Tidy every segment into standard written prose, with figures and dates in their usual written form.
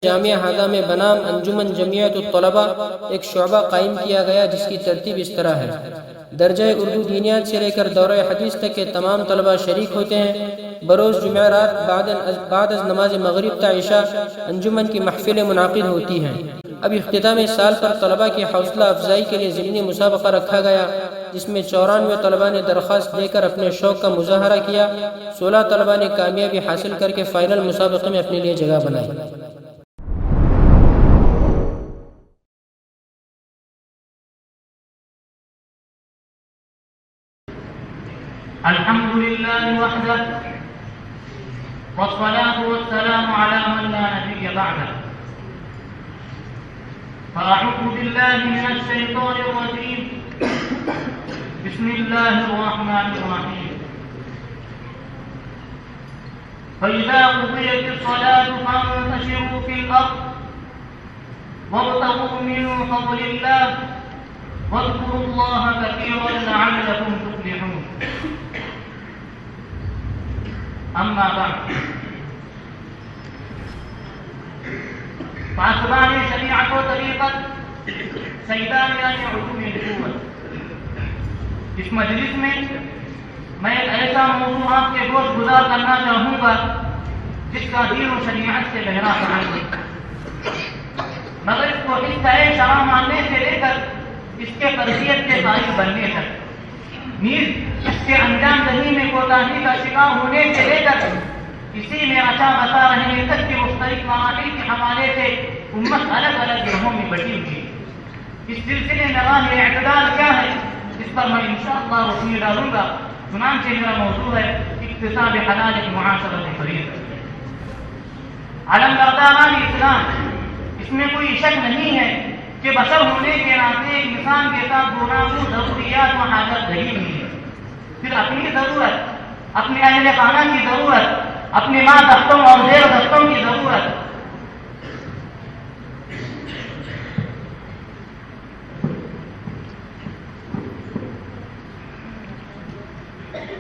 جامعہ ہادہ میں بنام انجمن جمعیت الطلباء ایک شعبہ قائم کیا گیا جس کی ترتیب اس طرح ہے۔ درجہ اردو دینیات سے لے کر دورہ حدیث تک کے تمام طلباء شریک ہوتے ہیں۔ بروز جمعرات بعد از نماز مغرب تا عشاء انجمن کی محفلیں منعقد ہوتی ہیں۔ اب اختتام سال پر طلباء کی حوصلہ افزائی کے لیے ضمنی مسابقہ رکھا گیا جس میں 94 طلباء نے درخواست دے کر اپنے شوق کا مظاہرہ کیا۔ 16 طلباء نے کامیابی حاصل کر کے فائنل مسابقے میں اپنے لیے جگہ بنائی۔ الحمد لله وحده والصلاة والسلام على من لا نبي بعده فأعوذ بالله من الشيطان الرجيم بسم الله الرحمن الرحيم فإذا قضيت الصلاة فانتشروا في الأرض وابتغوا من فضل الله واذكروا الله كثيرا لعلكم تفلحون أما بعد فأسباب شریعت و طریقت سیدان یعنی علوم نبوت، اس مجلس میں میں ایک ایسا موضوع آپ کے گوش گزار کرنا چاہوں گا جس کا دین و شریعت سے گہرا تعلق ہے، مگر اس کو حصہ شرع ماننے سے لے کر اس کے فرضیت کے قائل بننے تک، نیز اس کے انجام دہی میں کوتاہی کا شکار ہونے سے لے کر اسی میں اچھا بتا رہنے تک کے مختلف مراحل کے حوالے سے امت الگ الگ گروہوں میں بٹی ہوئی ہے۔ اس سلسلے میں راہ اعتدال کیا ہے اس پر میں انشاءاللہ روشنی ڈالوں گا۔ چنانچہ میرا موضوع ہے اکتساب حلال معاشرت فریضہ۔ علمبرداران اسلام، اس میں کوئی شک نہیں ہے کہ بشر ہونے کے ناطے انسان کے ساتھ گوناگون ضروریات و حاجت رہی ہوئی ہے۔ پھر اپنی ضرورت، اپنے اہل خانہ کی ضرورت، اپنے ماں دختوں اور زیر دختوں کی ضرورت،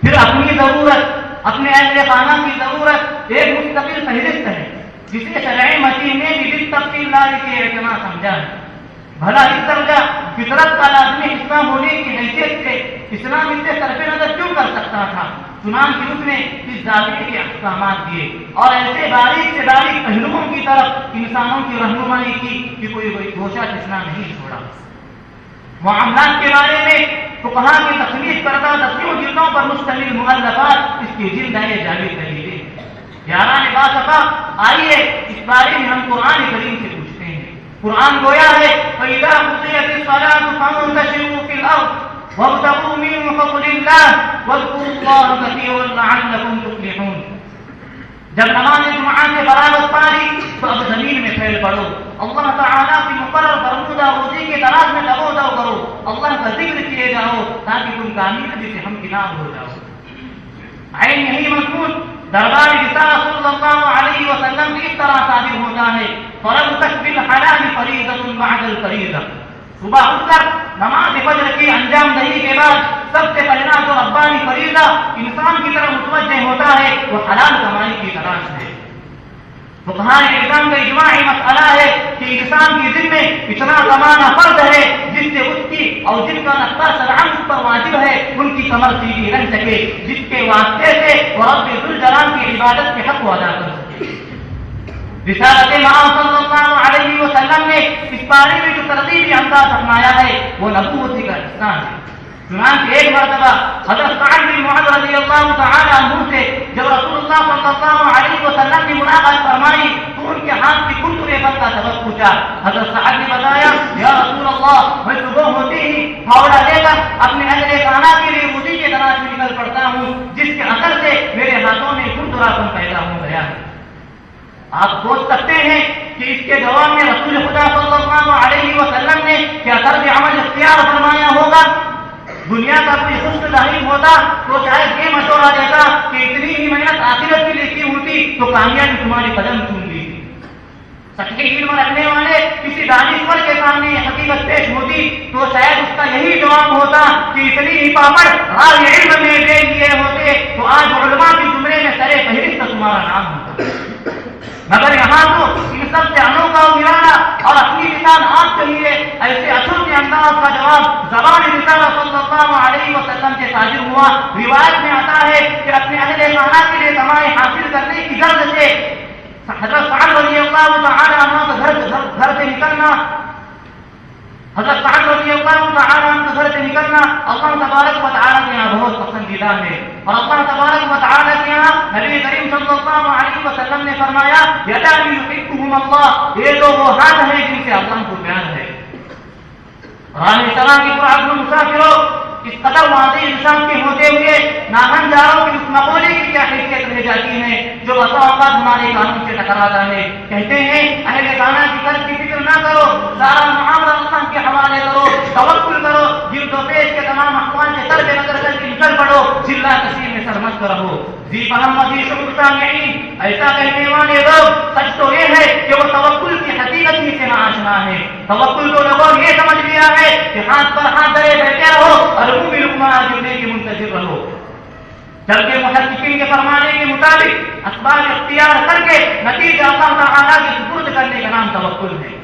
پھر اپنی ضرورت، اپنے اہل خانہ کی ضرورت ایک مستقل فہرست ہے جسے شرعی مسیح نے بھی بالتفصیل لانے کے اعتماد سمجھا ہے۔ بھلا اس درجہ فطرت کا لازمی حصہ ہونے کی حیثیت سے اسلام اس سے صرف نظر کیوں کر سکتا تھا؟ چنانچہ اس نے اس ضابطے کے احکامات دیے اور ایسے باریک سے باریک پہلوؤں کی طرف انسانوں کی رہنمائی کی کہ کوئی گوشہ چشمہ نہیں چھوڑا۔ معاملات کے بارے میں فقہا کی تخلیق کردہ 10 جلدوں پر مشتمل مؤلفات اس کی جلد جاری دلیلیں۔ یاران باصفا، آئیے اس بارے میں ہم قرآن کریم سے پوچھتے ہیں۔ قرآن گویا ہے فَإِذَا قُضِيَتِ الصَّلَاةُ فَانتَشِرُوا فِي الْأَرْضِ وَابْتَغُوا مِن فَضْلِ اللَّهِ وَاذْكُرُوا اللَّهَ كَثِيرًا لَعَلَّكُمْ تُفْلِحُونَ۔ جب نماز جمعہ سے فراغت پاری تو اب زمین میں پھیل پڑو، اللہ تعالیٰ کی مقرر فرمودہ روزی کے تلاش میں لگو دو کرو، اللہ کا ذکر کیے جاؤ تاکہ تم کامیابی سے ہمکنار ہو جاؤ۔ عین یہی مضمون دربار رسالت صلی اللہ علیہ وسلم کی اس طرح ثابت ہوتا ہے فرض تکبیر حلال فریضۃ بعد الفریضہ۔ صبح اٹھ کر نماز فجر کی انجام دہی کے بعد سب سے پہلا جو ربانی فریضہ انسان کی طرف متوجہ ہوتا ہے وہ حلال کمائی کی تلاش ہے۔ فقہاء اعظام کا اجماعی مسئلہ ہے کہ انسان کی ذمہ اتنا کمانا فرض ہے جس سے اس کی اور جن کا نقطہ شرعاً اس پر واجب ہے ان کی کمر سیدھی رہ سکے، جس کے واسطے سے وہ رب ذوالجلال کی عبادت کے حق کو ادا کر سکے۔ رسالت مآب صلی اللہ علیہ وسلم نے اس بارے میں جو ترغیبی انداز اپنایا ہے وہ نبوت کا احسان ہے۔ چنانچہ ایک مرتبہ حضرت سعد بن معاذ رضی اللہ تعالی عنہ سے جب رسول اللہ صلی اللہ علیہ وسلم نے ملاقات فرمائی تو ان کے ہاتھ کی کنکرے پر کا سبب پوچھا۔ حضرت سعد نے بتایا یا رسول اللہ میں صبح ہوتے ہی پھاوڑا لے کر اپنے اہل خانہ کے لیے روزی کے تلاش میں نکل پڑتا ہوں جس کے اثر سے میرے ہاتھوں میں کنکراپن پیدا ہو گیا ہے۔ آپ سوچ سکتے ہیں کہ اس کے جواب میں رسول خدا صلی اللہ علیہ وسلم نے کیا طرز عمل اختیار فرمایا ہوگا؟ دنیا کا کوئی حسن ظاہر ہوتا تو شاید یہ مشورہ دیتا کہ اتنی ہی محنت آخرت کی لکھی ہوتی تو کامیابی تمہاری قدم چوم لی تھی۔ سچے علم رکھنے والے کسی دانشور کے سامنے یہ حقیقت پیش ہوتی تو شاید اس کا یہی جواب ہوتا کہ اتنی ہی پاپڑ راہ علم میں دے دیے ہوتے تو آج علماء کی زمرے میں سرے فہرست تمہارا نام ہوتا۔ مگر یہاں تو سب سے انوکھا و نرالا اور اپنی لسان آپ چاہیے ایسے اچھوتے انداز کا جواب زبان رسالہ صلی اللہ علیہ وسلم سے صادر ہوا. روایت میں آتا ہے کہ اپنے اہل خانہ کے لیے کمائی حاصل کرنے کی غرض سے حضرت سعد رضی اللہ تعالی عنہ کا گھر سے نکلنا حضرت سعد رضی اللہ تعالی عنہ کا گھر سے نکلنا اللہ تبارک و تعالی کے یہاں بہت پسندیدہ ہے. اور اللہ تبارک و تعالی کے یہاں نبی کریم صلی اللہ علیہ وسلم نے فرمایا یدانی یحبہم اللہ، یہ تو وہ ہاتھ ہیں جن سے اللہ کو پیار ہے. راہ سلام کی پرعزم مسافروں، اس قدر واضح انسان کے ہوتے ہوئے ناہنجاروں کی اس مقولے کی کیا حیثیت رہ جاتی ہے جو بسا اوقات ہمارے قانون سے ٹکراتا ہے. کہتے ہیں اہل خانہ کی قرض کی فکر نہ کرو، سارا معاملہ اللہ کے حوالے کرو، توکل کرو، جلد و پیش کے تمام احوال سے سر پہ نظر کر کے نکل پڑو، چلا کثیر میں سرمست رہو. جی فہم مزید شکر سامعین، ایسا کہنے والے لوگ سچ تو یہ ہے کہ وہ توکل کی حقیقت ہی سے ناآشنا ہے. توکل تو لوگوں نے یہ سمجھ لیا ہے کہ ہاتھ پر ہاتھ دھرے بیٹھے رہو اور لقمہ جڑنے کی منتظر رہو. جبکہ محققین کے فرمانے کے مطابق اسباب اختیار کر کے نتیجہ اللہ تعالیٰ کے سپرد کرنے کا نام توکل ہے.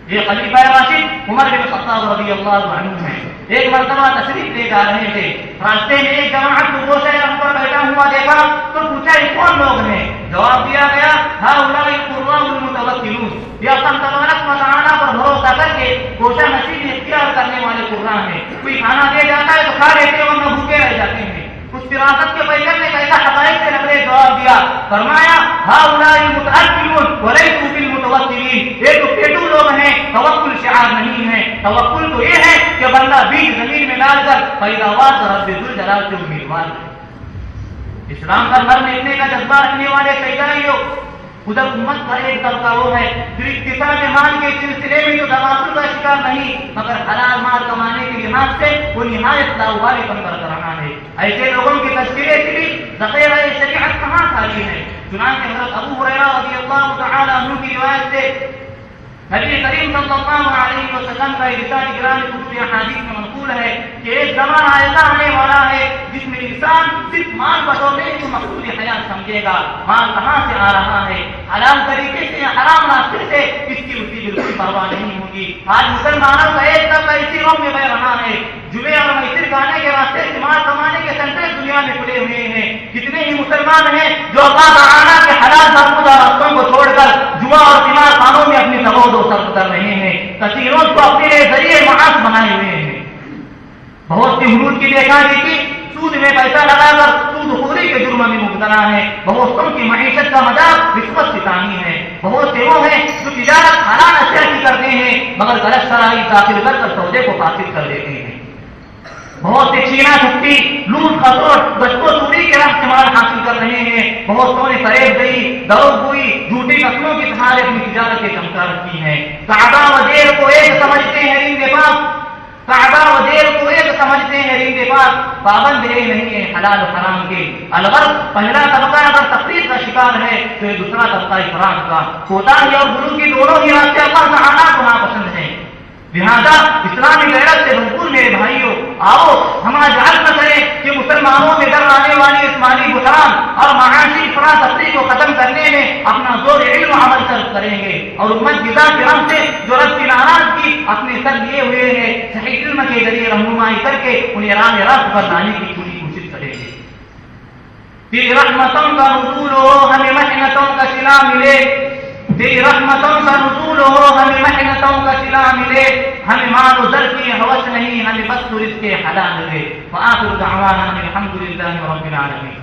یہ خلیفہ راشد عمر بن خطاب رضی اللہ عنہ ہیں. ایک مرتبہ تشریف لے جا رہے تھے، راستے میں ایک جماعت کو گوشہ رنگ پر بیٹھا ہوا دیکھا تو پوچھا یہ کون لوگ ہیں؟ جواب دیا گیا ہؤلاء القراء المتوکلون، یہ اللہ تبارک و تعالیٰ پر بھروسہ کر کے گوشہ نشینی اختیار کرنے والے قراء ہیں. کوئی کھانا دے جاتا ہے تو کھا لیتے ورنہ بھوکے رہ جاتے ہیں. اس فراست کے پیکر نے کیسا حقائق سے نقلے جواب دیا، فرمایا ہؤلاء المتوکلون ولیسوا بالمتوکلین، یہ تو پیٹو لوگ ہیں، توکل شعار نہیں ہے. توکل تو یہ ہے کہ بندہ بیج زمین میں ڈال کر پیداوار کا رب ذوالجلال سے امیدوار ہے. اسلام کا گھر میں اتنے کا جذبہ رکھنے والے سیدائیوں، ادھر امت کا ایک طبقہ وہ ہے جو اقتصاد مال کے سلسلے میں جو تغافل کا شکار نہیں مگر حلال مال کمانے کے لحاظ سے وہ نہایت لاوبالی پن کر رہا ہے. ایسے لوگوں کی تذکرے کے لیے ذخیرہ شریعت کہاں خالی ہے. چنانچہ حضرت ابو ہریرہ رضی اللہ تعالی عنہ کی روایت سے نبی کریم صلی اللہ علیہ وسلم کا ارشاد گرامی قدسی احادیث میں منقول ہے کہ ایک زمانہ ایسا آنے والا ہے جس میں انسان صرف مال بٹورنے کو مقصود حیات سمجھے گا. مال کہاں سے آ رہا ہے، حلال طریقے سے یا حرام راستے سے، اس کی اسی بالکل پرواہ نہیں ہوگی. آج مسلمانوں کا ایک طبقہ اسی روم میں بہ رہا ہے. جمعے اور میسر گانے کے راستے سے مال کمانے کے سینٹر دنیا میں کھلے ہوئے ہیں. کتنے ہی مسلمان ہیں جو اللہ تعالیٰ کے حلال محفوظ راستوں کو چھوڑ کر جوا اور قمار خانوں میں اپنی تبود و صرف کر رہے ہیں، کثیروں کو اپنے ذریعے معاش بنائے ہوئے ہیں. بہت سی حدود کی دیکھا گئی تھی سود میں پیسہ لگا کر سود خوری کے جرم میں مبتلا ہے. بہت کی معیشت کا مذاق رشوت ستانی ہے. بہت سے وہ ہیں جو تجارت حلال اشیاء کی کرتے ہیں مگر غلط شرائط داخل کر کر سودے کو فاسد کر دیتے ہیں. بہت سے چھینا چھپتی لوٹ خسوٹ بچوں چوری کے رقص مال حاصل کر رہے ہیں. بہت سو نے فریب گئی دروغ گوئی جھوٹی قسموں کی سہارے اپنی تجارت کے چمکا رکھی ہے. کعبہ و دیر کو ایک سمجھتے ہیں رنگ پاک، کعبہ و دیر کو ایک سمجھتے ہیں رنگ پاک، پابند نہیں ہے حلال و حرام کے. الغرض پہلا طبقہ اگر تقریر کا شکار ہے تو یہ دوسرا طبقہ افراط کا. کوتاہی اور غلو کی دونوں ہی راستے اللہ تعالیٰ کو ناپسند ہیں. لہذا اسلامی غیرت سے بھرپور میرے بھائیوں، آؤ ہم آج عزم کریں کہ مسلمانوں میں در آنے والی اس مالی بحران اور معاشی افراتفری کو ختم کرنے میں اپنا زور علم عمل صرف کریں گے اور امت غذا کے رب سے جو رب کی ناراضگی اپنے سر لیے ہوئے ہیں صحیح علم کے ذریعے رہنمائی کر کے انہیں راہ راست پر لانے کی پوری کوشش کریں گے. تیری رحمتوں کا نزول ہو ہمیں محنتوں کا صلہ ملے، تیری رحمتوں کا نزول ہو ہمیں محنتوں کا صلہ ملے، ہمیں مال و زر کی ہوس نہیں ہمیں بس رزق حلال ملے. وآخر دعوانا الحمد للہ رب العالمین.